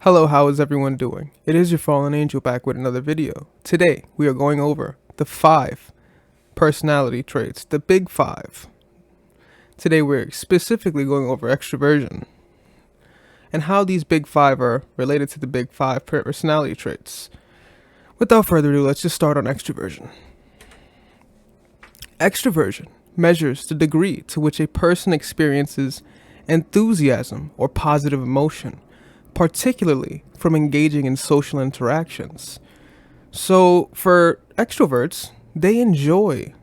Hello, how is everyone doing? It is your fallen angel back with another video. Today, we are going over the 5 personality traits, the big 5. Today, we're specifically going over extroversion and how these big 5 are related to the big 5 personality traits. Without further ado, let's just start on extroversion. Extroversion measures the degree to which a person experiences enthusiasm or positive emotion, particularly from engaging in social interactions. So, for extroverts, they enjoy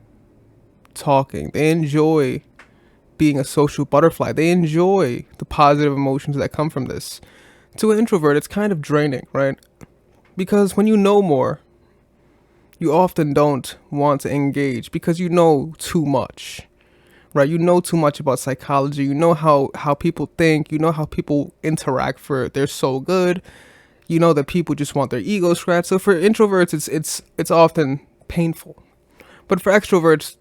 talking, they enjoy being a social butterfly, they enjoy the positive emotions that come from this. To an introvert, it's kind of draining, right? Because when you know more, you often don't want to engage because you know too much, right? You know too much about psychology. You know how people think. You know how people interact for their so good. You know that people just want their ego scratched. So for introverts, it's often painful, but for extroverts,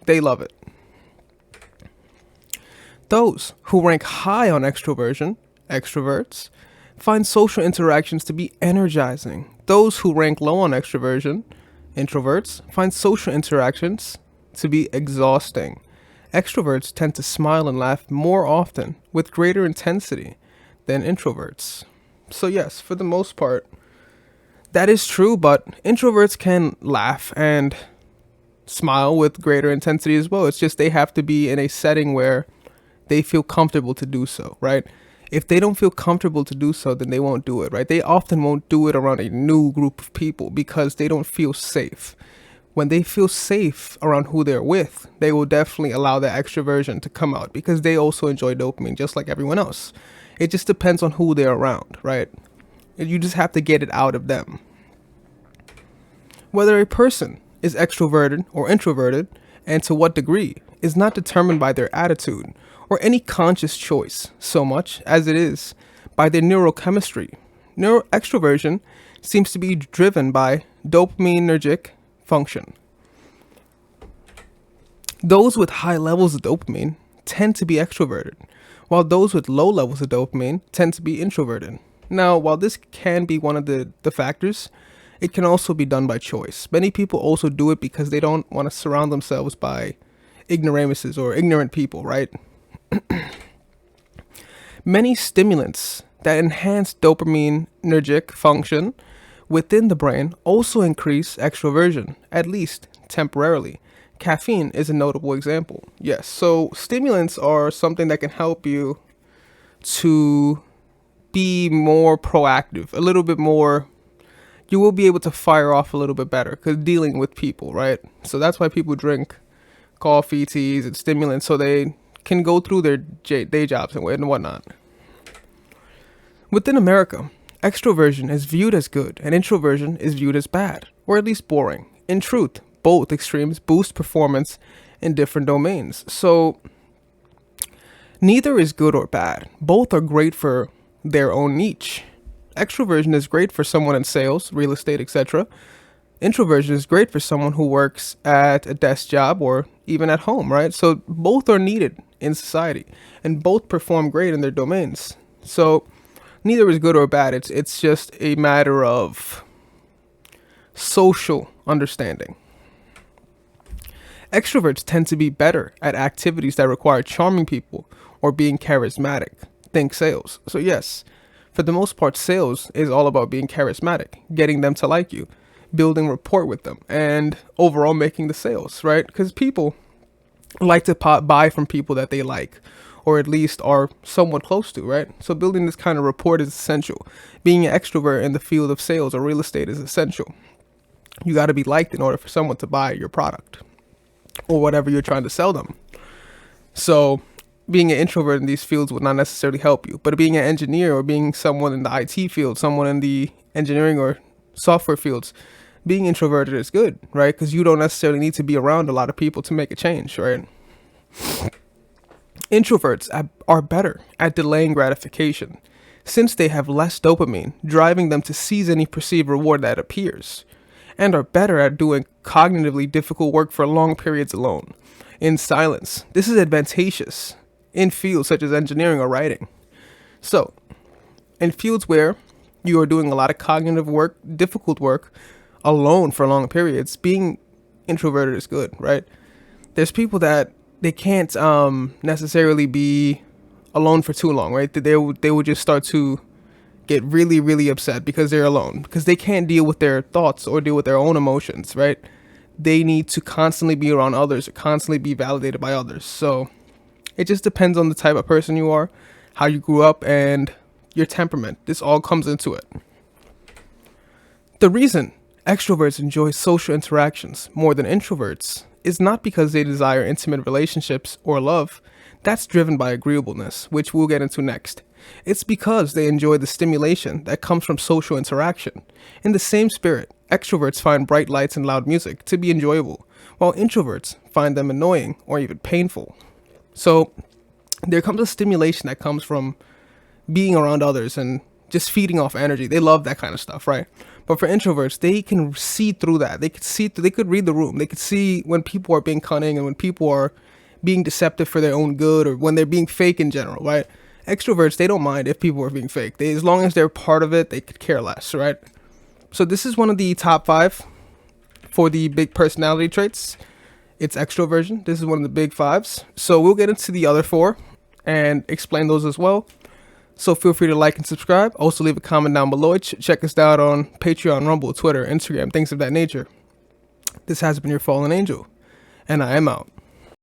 they love it. Those who rank high on extroversion, extroverts, find social interactions to be energizing. Those who rank low on extroversion, introverts, find social interactions to be exhausting. Extroverts tend to smile and laugh more often with greater intensity than introverts. So, yes, for the most part, that is true, but introverts can laugh and smile with greater intensity as well. It's just they have to be in a setting where they feel comfortable to do so, right? If they don't feel comfortable to do so, then they won't do it, right? They often won't do it around a new group of people because they don't feel safe. When they feel safe around who they're with, they will definitely allow that extroversion to come out because they also enjoy dopamine just like everyone else. It just depends on who they're around, right? You just have to get it out of them. Whether a person is extroverted or introverted, and to what degree, is not determined by their attitude or any conscious choice so much as it is by their neurochemistry. Extroversion seems to be driven by dopaminergic function. Those with high levels of dopamine tend to be extroverted, while those with low levels of dopamine tend to be introverted. Now, while this can be one of the factors, it can also be done by choice. Many people also do it because they don't want to surround themselves by ignoramuses or ignorant people, right? Many stimulants that enhance dopaminergic function within the brain also increase extroversion, at least temporarily. Caffeine is a notable example. Yes, so stimulants are something that can help you to be more proactive, a little bit more. You will be able to fire off a little bit better because dealing with people, right? So that's why people drink coffee, teas, and stimulants so they can go through their day jobs and whatnot. Within America, extroversion is viewed as good and introversion is viewed as bad, or at least boring. In truth, both extremes boost performance in different domains. So neither is good or bad. Both are great for their own niche. Extroversion is great for someone in sales, real estate, etc. Introversion is great for someone who works at a desk job or even at home, right? So both are needed in society and both perform great in their domains. So neither is good or bad. It's just a matter of social understanding. Extroverts tend to be better at activities that require charming people or being charismatic. Think sales. So yes, for the most part, sales is all about being charismatic, getting them to like you, building rapport with them, and overall making the sales, right? Because people like to buy from people that they like, or at least are somewhat close to, right? So building this kind of rapport is essential. Being an extrovert in the field of sales or real estate is essential. You got to be liked in order for someone to buy your product or whatever you're trying to sell them. So being an introvert in these fields would not necessarily help you, but being an engineer or being someone in the IT field, someone in the engineering or software fields, being introverted is good, right? Because you don't necessarily need to be around a lot of people to make a change, right? Introverts are better at delaying gratification since they have less dopamine driving them to seize any perceived reward that appears, and are better at doing cognitively difficult work for long periods alone, in silence. This is advantageous in fields such as engineering or writing. So, in fields where You are doing a lot of cognitive work, difficult work, alone for long periods. Being introverted is good, right? There's people that they can't necessarily be alone for too long, right? They would just start to get really, really upset because they're alone, because they can't deal with their thoughts or deal with their own emotions, right? They need to constantly be around others or constantly be validated by others. So it just depends on the type of person you are, how you grew up, and your temperament. This all comes into it. The reason extroverts enjoy social interactions more than introverts is not because they desire intimate relationships or love. That's driven by agreeableness, which we'll get into next. It's because they enjoy the stimulation that comes from social interaction. In the same spirit, extroverts find bright lights and loud music to be enjoyable, while introverts find them annoying or even painful. So there comes a stimulation that comes from being around others and just feeding off energy. They love that kind of stuff, right? But for introverts, they can see through that. They could read the room. They could see when people are being cunning and when people are being deceptive for their own good, or when they're being fake in general, right? Extroverts, they don't mind if people are being fake. As long as they're part of it, they could care less, right? So this is one of the top 5 for the big personality traits. It's extroversion. This is one of the big 5s. So we'll get into the other 4 and explain those as well. So feel free to like and subscribe. Also leave a comment down below. Check us out on Patreon, Rumble, Twitter, Instagram, things of that nature. This has been your fallen angel, and I am out.